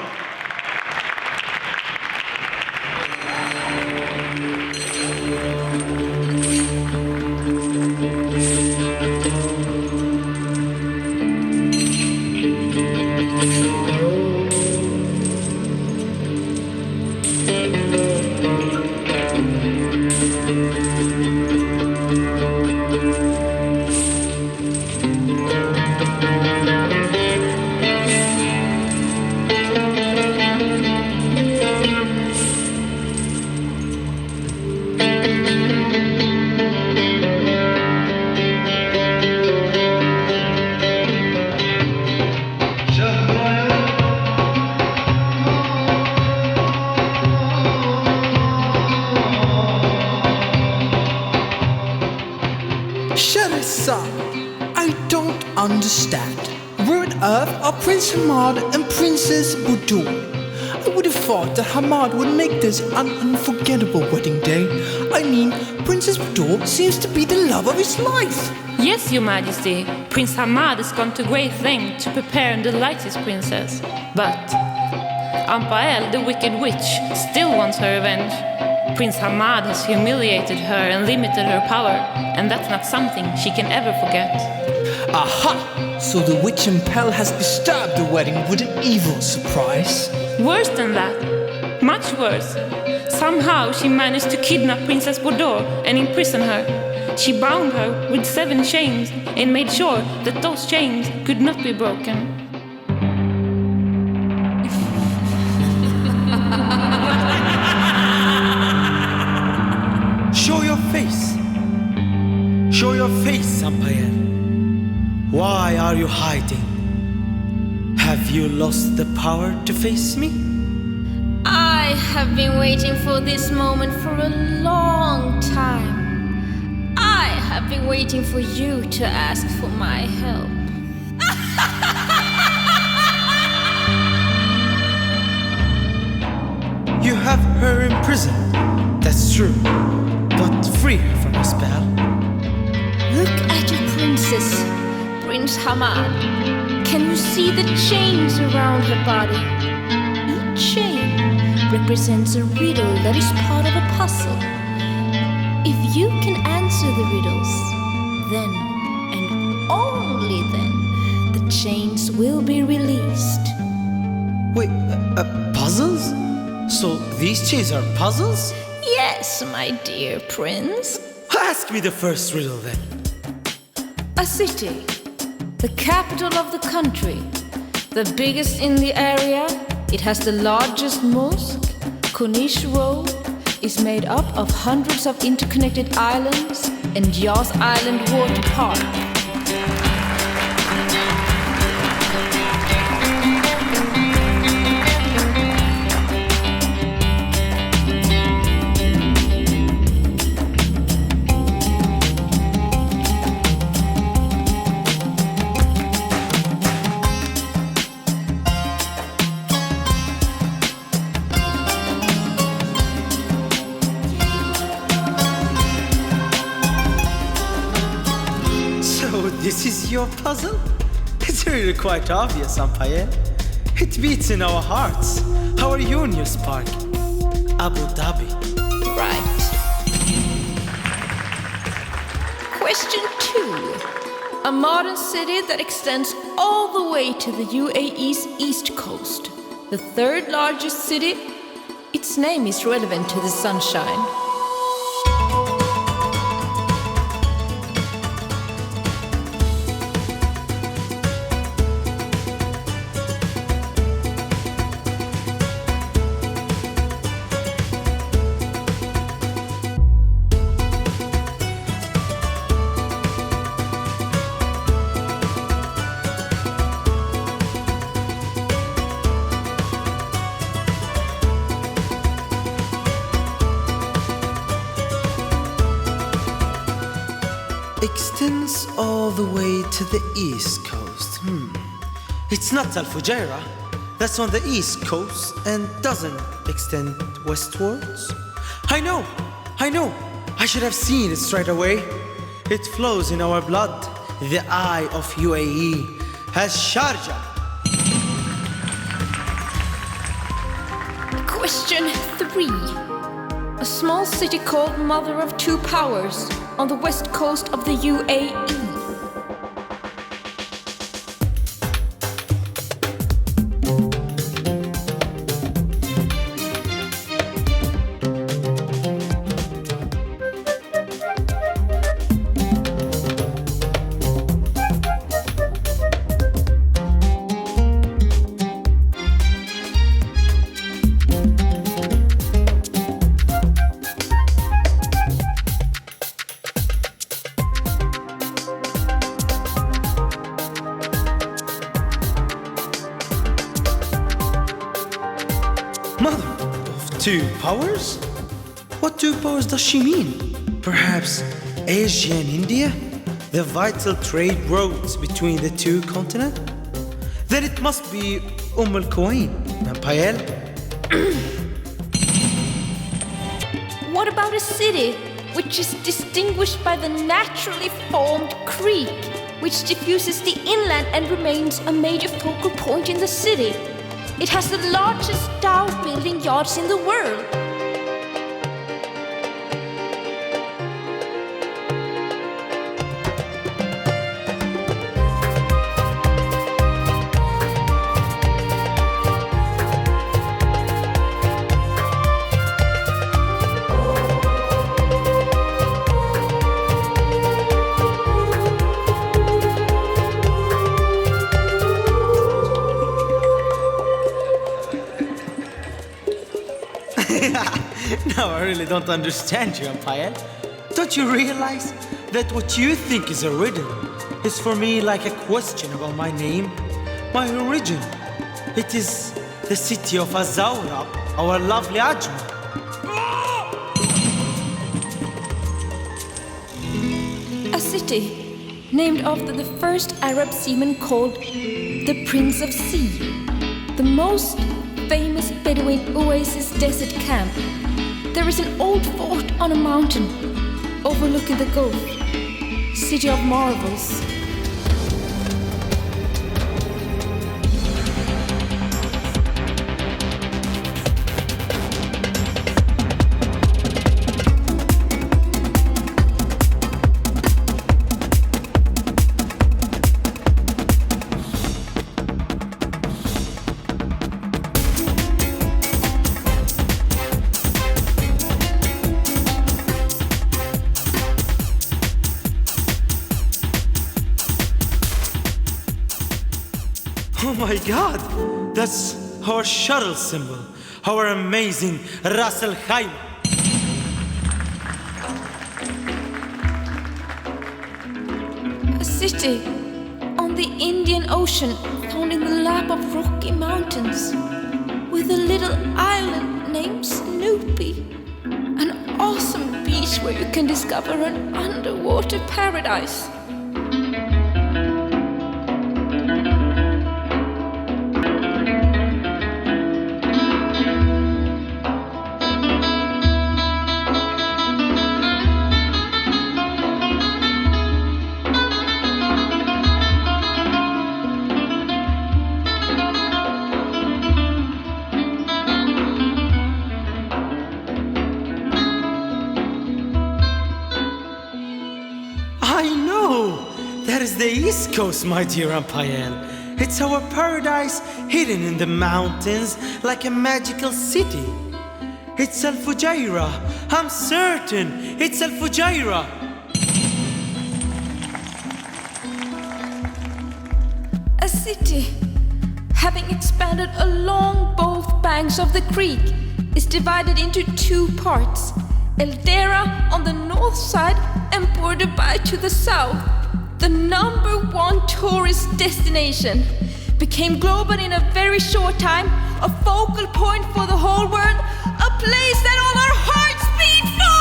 I don't understand. Where on earth are Prince Hamad and Princess Budur? I would have thought that Hamad would make this an unforgettable wedding day. I mean, Princess Budur seems to be the love of his life. Yes, Your Majesty. Prince Hamad has gone to great lengths to prepare and delight his princess. But Ampael, the wicked witch, still wants her revenge. Prince Hamad has humiliated her and limited her power, and that's not something she can ever forget. Aha! So the witch Ampael has disturbed the wedding with an evil surprise. Worse than that. Much worse. Somehow she managed to kidnap Princess Budur and imprison her. She bound her with 7 chains and made sure that those chains could not be broken. Show your face. Show your face, Ampael. Why are you hiding? Have you lost the power to face me? I have been waiting for this moment for a long time. I have been waiting for you to ask for my help. You have her in prison, that's true, but free her from the spell. Look at your princess, Prince Hamad. Can you see the chains around her body? Each chain represents a riddle that is part of a puzzle. If you can answer the riddles, then and only then the chains will be released. Wait, puzzles? So these chains are puzzles? Yes, my dear prince. Ask me the first riddle then. A city, the capital of the country, the biggest in the area. It has the largest mosque. Corniche Road is made up of hundreds of interconnected islands and Yas Island Water Park. This is your puzzle? It's really quite obvious, Ampael. It beats in our hearts. How are you in your spark? Abu Dhabi. Right. Question 2. A modern city that extends all the way to the UAE's east coast. The third largest city. Its name is relevant to the sunshine. Extends all the way to the east coast. It's not Al Fujairah. That's on the east coast and doesn't extend westwards. I know. I should have seen it straight away. It flows in our blood. The eye of UAE has Sharjah. Question 3. A small city called Mother of Two Powers on the west coast of the UAE. Mother of two powers? What two powers does she mean? Perhaps Asia and India? The vital trade routes between the two continents? Then it must be Al-Quwain, Ampael. What about a city which is distinguished by the naturally formed creek, which diffuses the inland and remains a major focal point in the city? It has the largest dhow-building yards in the world. really don't understand you, Ampael. Don't you realize that what you think is a riddle is for me like a question about my name, my origin? It is the city of Azaura, our lovely Ajma. A city named after the first Arab seaman called the Prince of Sea, the most famous Bedouin oasis desert camp. There is an old fort on a mountain overlooking the Gulf, City of Marvels. Oh my God! That's our shuttle symbol, our amazing Ras Al Khaimah. A city on the Indian Ocean found in the lap of Rocky Mountains, with a little island named Snoopy. An awesome beach where you can discover an underwater paradise. The East Coast, my dear Ampael. It's our paradise hidden in the mountains like a magical city. It's Al Fujairah. I'm certain it's Al Fujairah. A city, having expanded along both banks of the creek, is divided into two parts. Eldera on the north side and Bordebai to the south. The #1 tourist destination, became global in a very short time, a focal point for the whole world, a place that all our hearts beat for!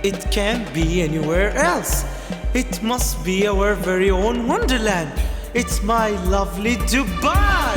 It can't be anywhere else. It must be our very own wonderland. It's my lovely Dubai.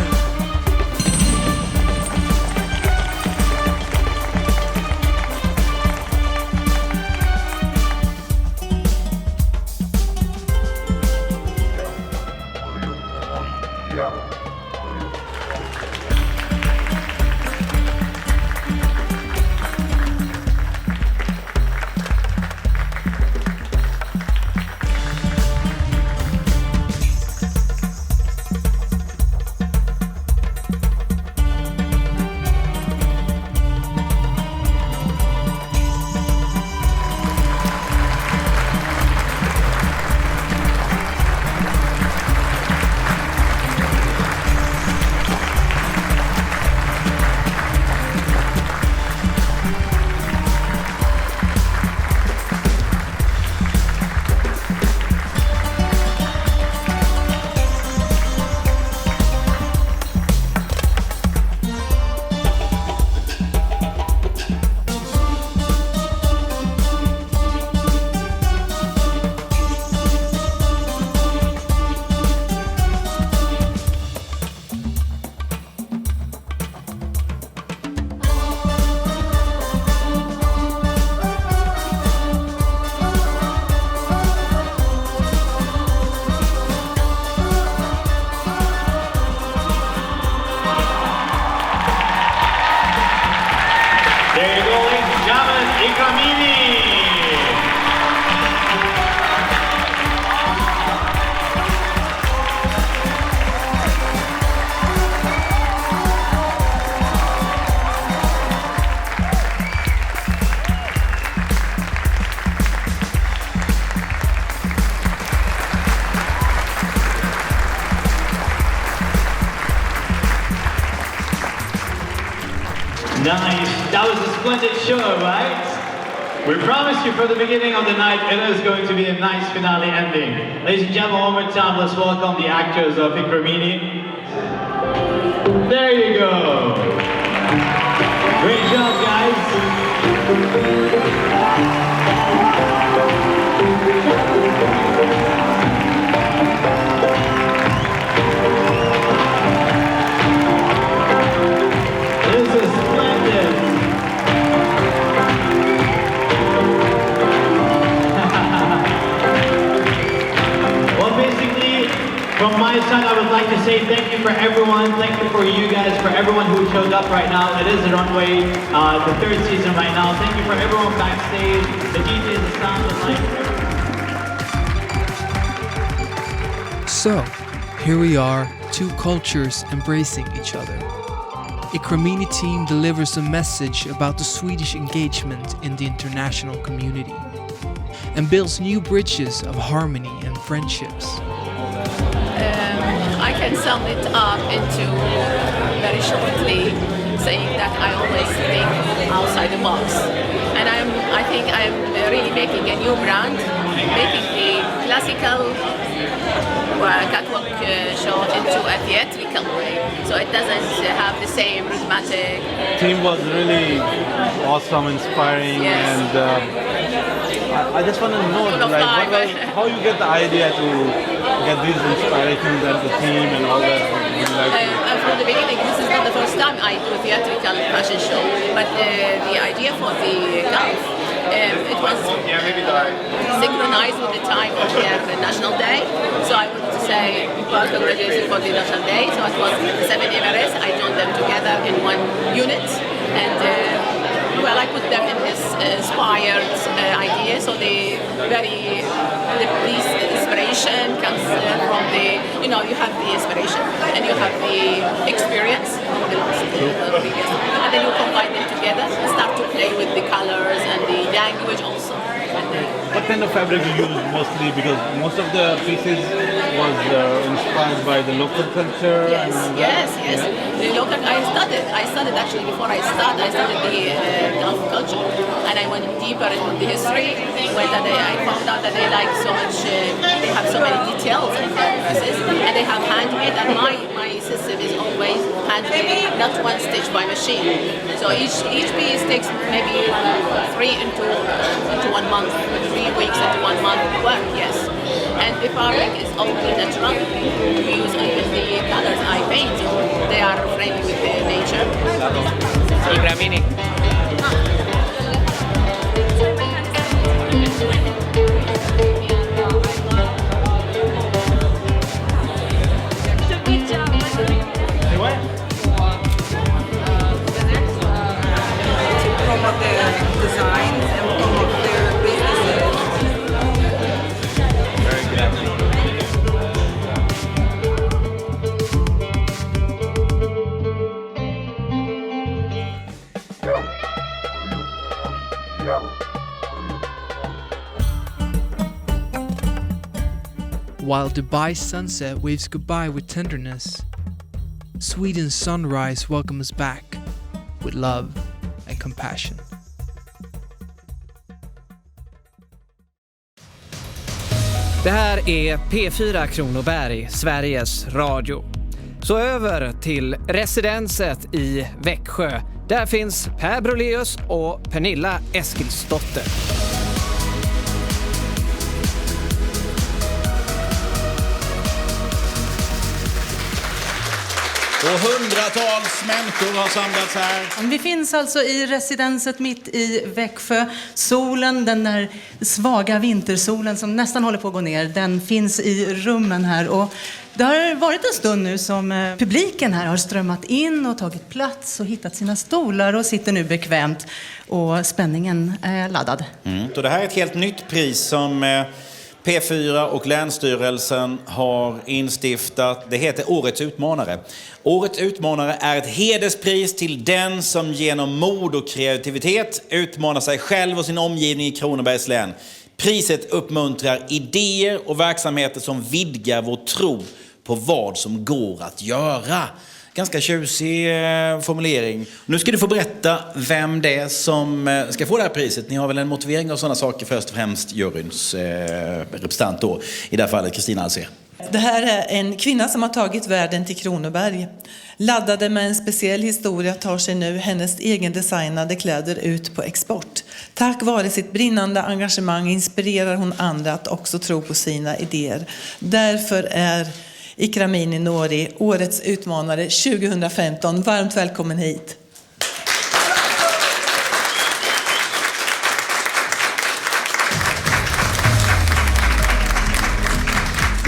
Nice. That was a splendid show, right? We promised you for the beginning of the night, it is going to be a nice finale ending. Ladies and gentlemen, one more time, let's welcome the actors of Ikramini. There you go. Great job, guys. This is splendid. Well, basically, from my side, I would like to say thank you for everyone. Thank you for you guys, for everyone who showed up right now. It is the runway, the third season right now. Thank you for everyone backstage, the DJs, the sound, the lights. So, here we are, two cultures embracing each other. Ikramini team delivers a message about the Swedish engagement in the international community and builds new bridges of harmony and friendships. I can sum it up into very shortly saying that I always think outside the box. And I think I'm really making a new brand, making the classical catwalk show into a theatrical way. So it doesn't have the same rhythmic. Team was really awesome, inspiring, and I just want to know how you get the idea to get these inspirations and the team and all that. From the beginning, this is not the first time I do a theatrical fashion show, but the idea for the Gulf, it was synchronized with the time of their National Day. So I wanted to say, well, congratulations for the National Day. So it was the 7 Emirates. I joined them together in one unit, and well, I put them in this inspired idea. So the inspiration comes from the, you know, you have the inspiration and you have the experience from the last previous, and then you combine them together and start to play with the colors and the language also. What kind of fabric you use mostly? Because most of the pieces was inspired by the local culture. Yes. The local. I studied actually before I studied the Gulf culture, and I went deeper into the history. Where I found out that they like so much. They have so many details in their dresses, and they have handmade. And my system is always handmade, not one stitched by machine. So each piece takes maybe 3 into 1 month, 3 weeks into 1 month work. Yes. And the fabric is all natural. We use even the colors I paint. They are friendly with the nature. Ikramini. Promote their designs and promote their businesses. While Dubai's sunset waves goodbye with tenderness, Sweden's sunrise welcomes back with love and compassion. Det här är P4 Kronoberg, Sveriges Radio. Så över till residenset i Växjö. Där finns Per Broleus och Pernilla Eskilsdotter. Och hundratals människor har samlats här. Vi finns alltså i residenset mitt i Växjö. Solen, den där svaga vintersolen som nästan håller på att gå ner, den finns i rummen här. Och det har varit en stund nu som publiken här har strömmat in och tagit plats och hittat sina stolar och sitter nu bekvämt. Och spänningen är laddad. Och det här är ett helt nytt pris som P4 och Länsstyrelsen har instiftat. Det heter Årets utmanare. Årets utmanare är ett hederspris till den som genom mod och kreativitet utmanar sig själv och sin omgivning i Kronobergs län. Priset uppmuntrar idéer och verksamheter som vidgar vår tro på vad som går att göra. Ganska tjusig formulering. Nu ska du få berätta vem det är som ska få det här priset. Ni har väl en motivering av sådana saker, först och främst juryns representant då, i det här fallet Kristina Alsér. Det här är en kvinna som har tagit världen till Kronoberg. Laddade med en speciell historia tar sig nu hennes egen designade kläder ut på export. Tack vare sitt brinnande engagemang inspirerar hon andra att också tro på sina idéer. Därför är Ikramini Nouri årets utmanare 2015. Varmt välkommen hit.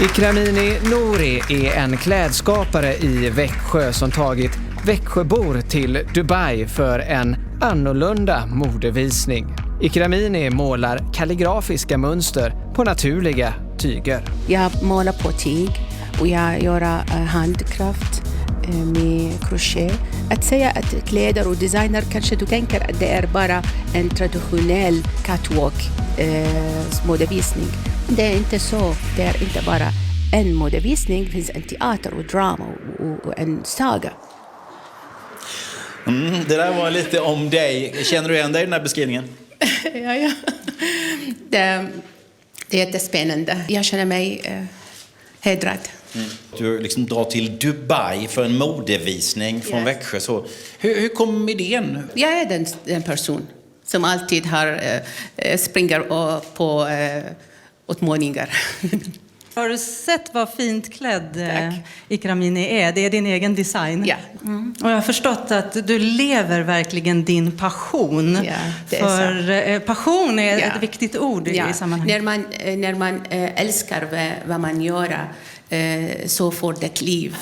Ikramini Nouri är en klädskapare i Växjö som tagit Växjöbor till Dubai för en annorlunda modevisning. Ikramini målar kalligrafiska mönster på naturliga tyger. Jag målar på tyg och jag gör handkraft med crochet. Att säga att kläder och designer, kanske du tänker att det är bara en traditionell catwalk modevisning. Det är inte så. Det är inte bara en modevisning. Det finns en teater och drama och en saga. Det där var lite om dig. Känner du igen dig i den här beskrivningen? Ja. Det är jättespännande. Jag känner mig hedrad. Du liksom drar till Dubai för en modevisning från Växjö. Så hur kom idén? Jag är den person som alltid springer på utmaningar. Har du sett vad fint klädd Ikramini är? Det är din egen design. Ja. Och jag har förstått att du lever verkligen din passion. Ja, det är för passion är ett viktigt ord i sammanhanget. När man älskar vad man gör så får det ett liv.